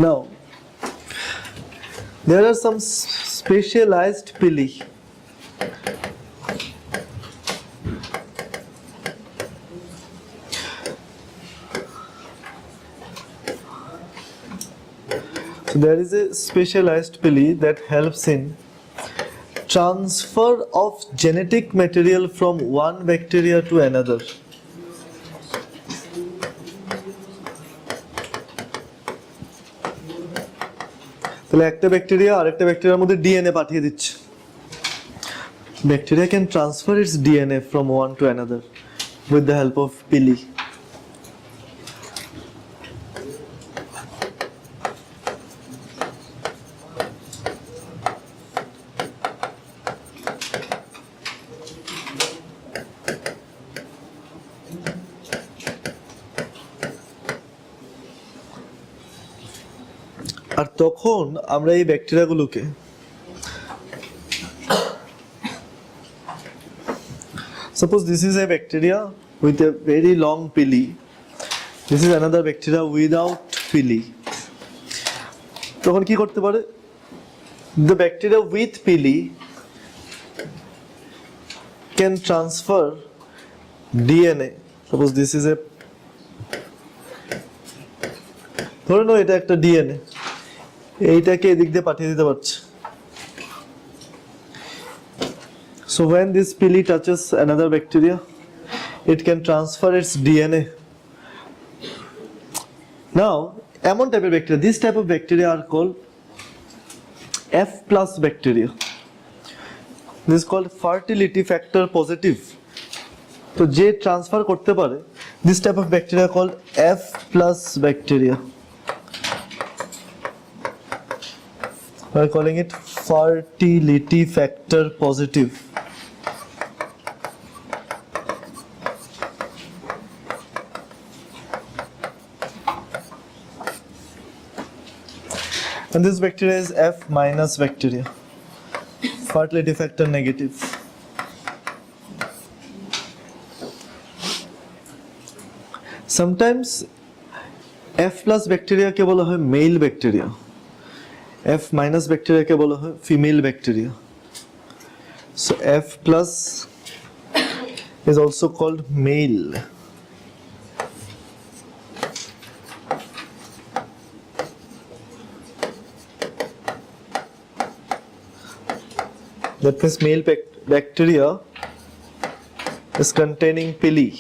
Now there are some specialized pili. So there is a specialized pili that helps in transfer of genetic material from one bacteria to another. তাহলে একটা bacteria আরেকটা ব্যাকটেরিয়ার মধ্যে DNA পাঠিয়ে দিচ্ছে। Bacteria can transfer its DNA from one to another with the help of pili. আর তখন আমরা এই ব্যাকটেরিয়াগুলোকে suppose this is a bacteria with a very long pili, this is another bacteria without pili, তখন কি করতে পারে, the bacteria with pili can transfer DNA. Suppose this is a, ধরে নাও এটা একটা ডিএনএ, এইটাকে এদিক দিয়ে পাঠিয়ে দিতে পারছে। So when this pili touches another bacteria, it can transfer its DNA. Now, এমন টাইপের bacteria, this type of bacteria are called F plus bacteria. This is called fertility factor positive. তো যে ট্রান্সফার করতে পারে, this type of bacteria called F plus bacteria. We are calling it fertility factor positive. And this bacteria is F minus bacteria, fertility factor negative. Sometimes F plus bacteria কে বলা হয় male bacteria, F minus bacteria কে বলা হয় female bacteria. So F plus is also called male. That means male bacteria is containing pili.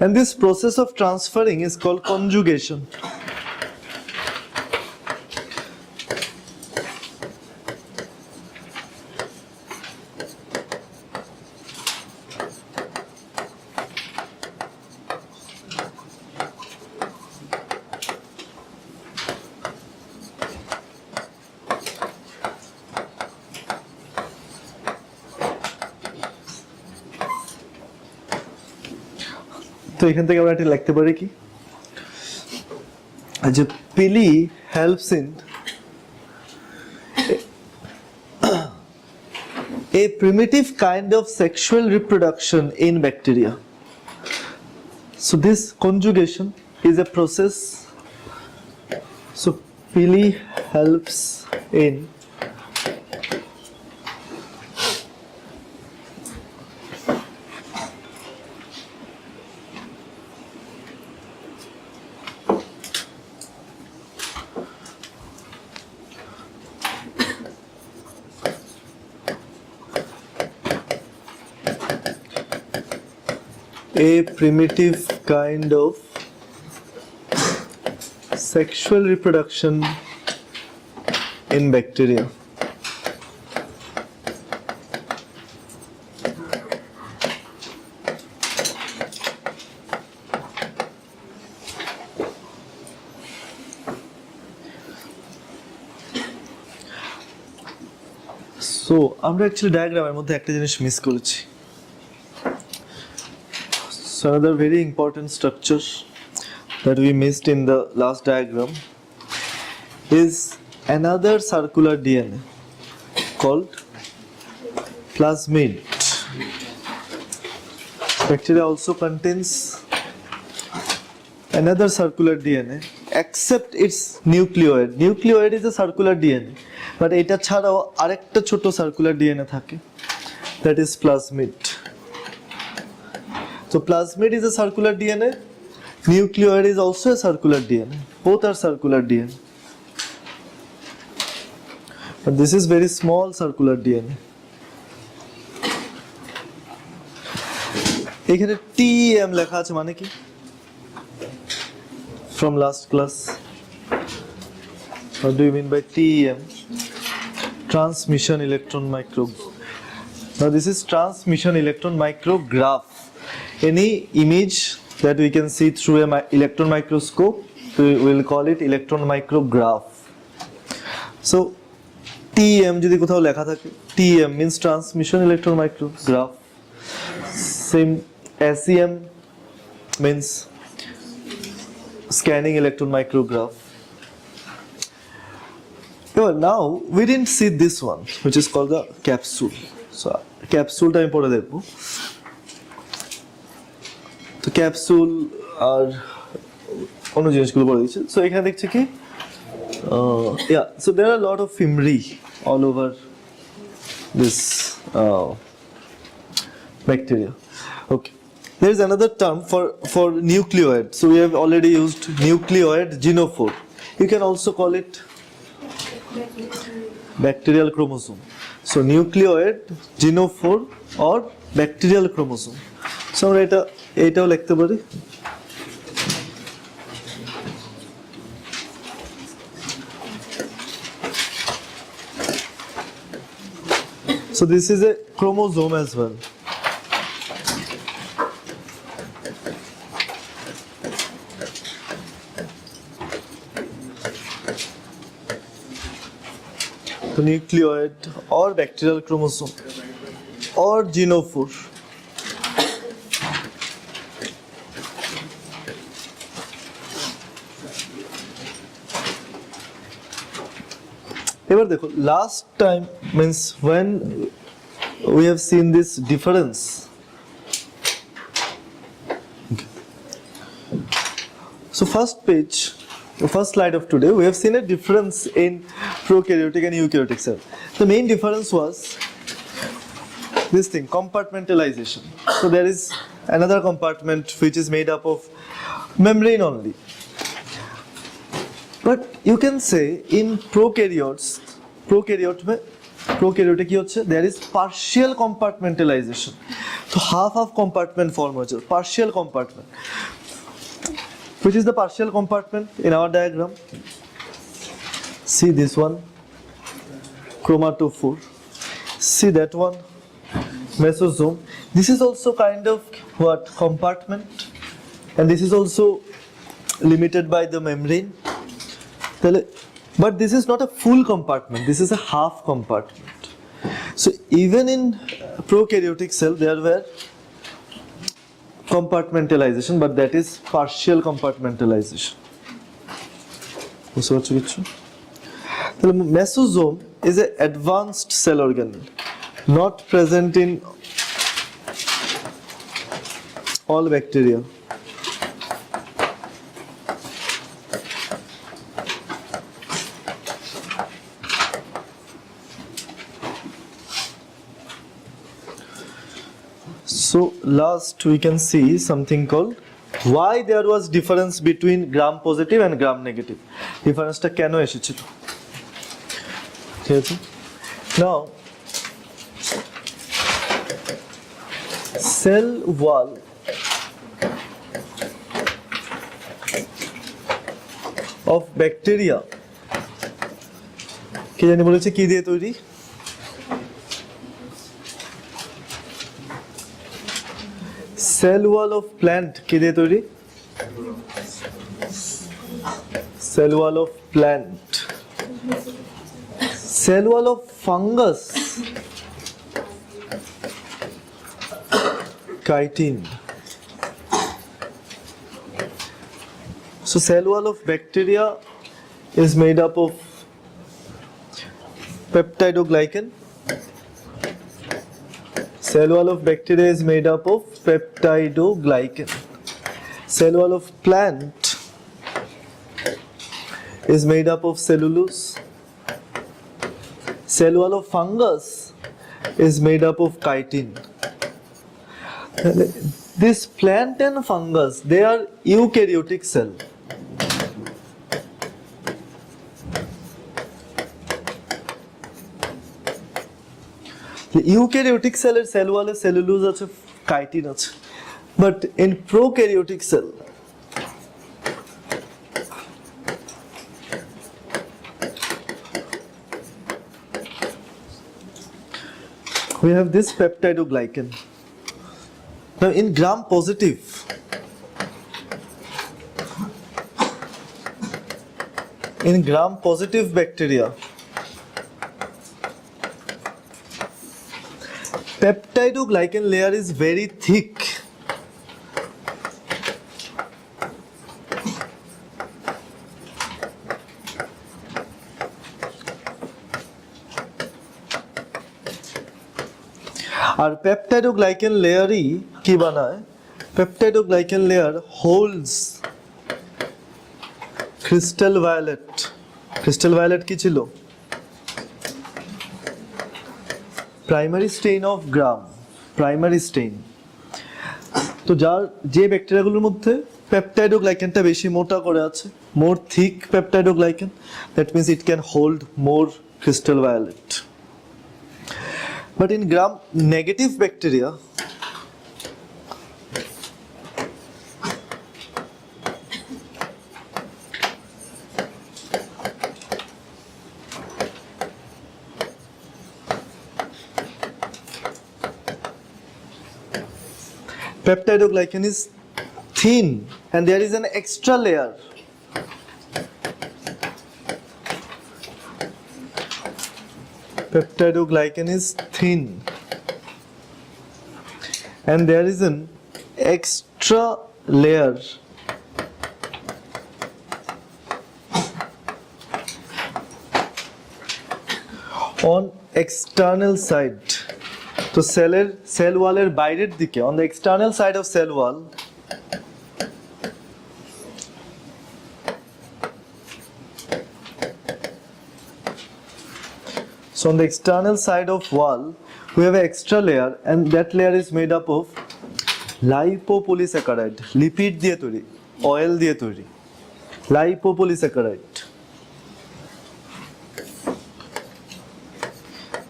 And this process of transferring is called conjugation. তো এখান থেকে আমরা এটা লিখতে পারি কি, যে pili helps in a primitive kind of sexual reproduction in bacteria. So this conjugation is a process. So pili helps in a primitive kind of sexual reproduction in bacteria. So আমরা অ্যাকচুয়ালি ডায়াগ্রামের মধ্যে একটা জিনিস miss করেছি। So another very important structure that we missed in the last diagram is another circular DNA called plasmid. Bacteria also contains another circular DNA except its nucleoid. Nucleoid is a circular DNA, but এটা ছাড়াও আরেকটা ছোট circular DNA থাকে, that is plasmid. So plasmid is a circular DNA, nucleoid is also a circular DNA. Both are circular DNA. But this is very small circular DNA. এখানে TEM লেখা আছে মানে কি? From last class. What do you mean by TEM? Transmission electron micrograph. Now this is transmission electron micrograph. Any image that we can see through a electron microscope. We will call it electron micrograph. So TEM যদি কোথাও লেখা থাকে, TEM means transmission electron micrograph. Same SEM means scanning electron micrograph. Well, now we didn't see this one, which is called the capsule. So capsule টা আমি পরে দেখব। তো capsule আর অন্য জিনিসগুলো পরে দিচ্ছি। সো এখানে দেখছি কি yeah, so there are a lot of fimri all over this bacteria. Okay, there is another term for nucleoid. So we have already used nucleoid genophore. You can also call it bacterial chromosome. So nucleoid genophore or bacterial chromosome. So আমরা এটাও লিখতে পারি। So this is a chromosome as well. The nucleoid or bacterial chromosome or genophore. এবার দেখো, last time means when we have seen this difference. Okay. So first page, the first slide of today, we have seen a difference in prokaryotic and eukaryotic cell. The main difference was this thing, compartmentalization. So there is another compartment which is made up of membrane only. But you can say in prokaryotic কি হচ্ছে, there is partial compartmentalization. So half compartment form হচ্ছে, partial compartment. Which is the partial compartment in our diagram? See this one, chromatophore. See that one, mesosome. This is also kind of what, compartment, and this is also limited by the membrane. But this is not a full compartment, this is a half compartment. So even in prokaryotic cell there were compartmentalization, but that is partial compartmentalization. Mesosome is an advanced cell organelle, not present in all bacteria. So last we can see something called why there was difference between gram positive and gram negative. Difference টা কেন এসেছিল? ঠিক আছে? Now cell wall of bacteria কে জানি বলেছে কি দিয়ে তৈরি? Cell wall of plant কি দিয়ে তৈরি? Cell wall of plant. Cell wall of fungus, chitin. So cell wall of bacteria is made up of peptidoglycan. Cell wall of bacteria is made up of peptidoglycan. Cell wall of plant is made up of cellulose. Cell wall of fungus is made up of chitin. This plant and fungus, they are eukaryotic cell. Eukaryotic সেলের sell ওয়ালে cellulose আছে, chitin আছে, but in prokaryotic sell we have this peptidoglycan. Now in gram positive In gram positive bacteria, peptidoglycan layer is very thick. আর peptidoglycan লেয়ারই কি বানায়, peptidoglycan layer holds crystal violet. Crystal violet কি ছিল? Primary stain of Gram, primary stain. তো যে ব্যাকটেরিয়াগুলোর মধ্যে পেপটাইডোগ্লাইকেনটা বেশি মোটা করে আছে, more thick peptidoglycan, that means it can hold more crystal violet. But in gram negative bacteria, peptidoglycan is thin and there is an extra layer. Peptidoglycan is thin and there is an extra layer on external side. তো sell ওয়ালের বাইরের দিকে, on the external side of cell wall, so on the external side of wall we have an extra layer and that layer is made up of lipopolysaccharide, lipid দিয়ে তৈরি, oil দিয়ে তৈরি, lipopolysaccharide.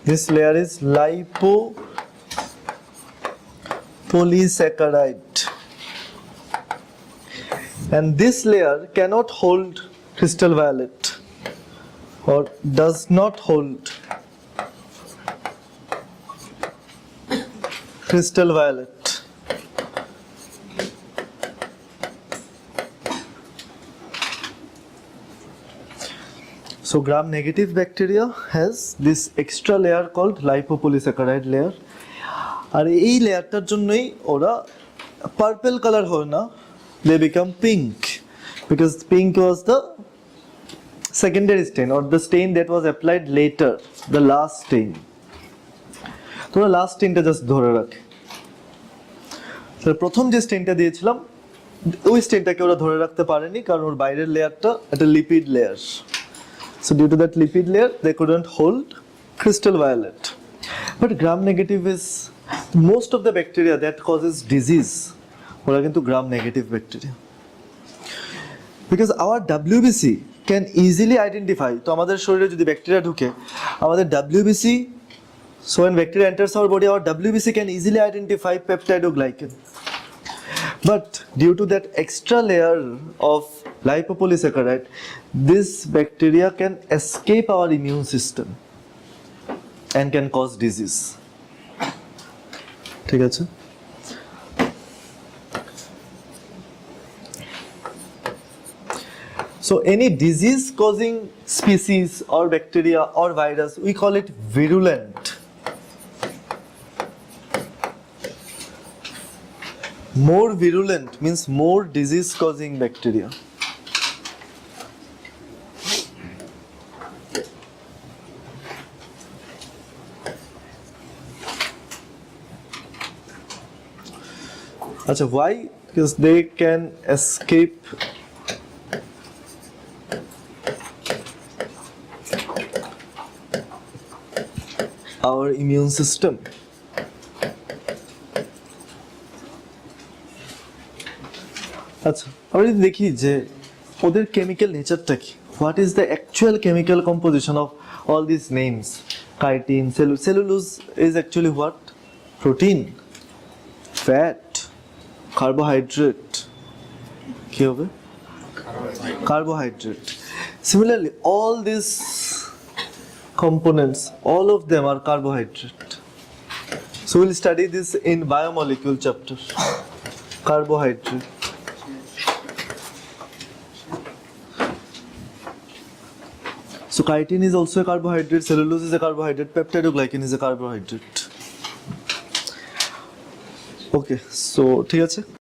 This layer is lipopolysaccharide and this layer cannot hold crystal violet or does not hold crystal violet. So gram negative bacteria has this extra layer called lipopolysaccharide layer. আর এই লেয়ারটার জন্যই ওরা purple colour হয় না, they become pink because pink was the secondary stain or the stain that was applied later, the last stain. তোরা last স্টেইনটা just ধরে রাখে। প্রথম যে স্টেইনটা দিয়েছিলাম ওই স্টেইনটাকে ওরা ধরে রাখতে পারেনি কারণ ওর বাইরের লেয়ারটা একটা lipid layer. So due to that lipid layer, they couldn't hold crystal violet. But gram negative is most of the bacteria that causes disease. ওরা কিন্তু gram negative bacteria. Because our WBC can easily identify. তো আমাদের শরীরে যদি bacteria ঢুকে, আমাদের WBC, so when bacteria enters our body, our WBC can easily identify peptidoglycan. But due to that extra layer of lipopolysaccharide, this bacteria can escape our immune system and can cause disease. ঠিক আছে? So any disease causing species or bacteria or virus, we call it virulent. More virulent means more disease causing bacteria. Achha, why? Because they can escape our immune system. আচ্ছা, আমরা যদি দেখি যে ওদের chemical নেচারটা কি, what is the actual chemical composition of all this names, chitin, cellulose is actually what? Protein, fat, carbohydrate, কি হবে? Carbohydrate. Similarly, all these components, all of them are carbohydrate. So we'll study this in biomolecule chapter. Carbohydrate. So chitin is also a carbohydrate, cellulose is a carbohydrate, peptidoglycan is a carbohydrate. Okay, so ঠিক আছে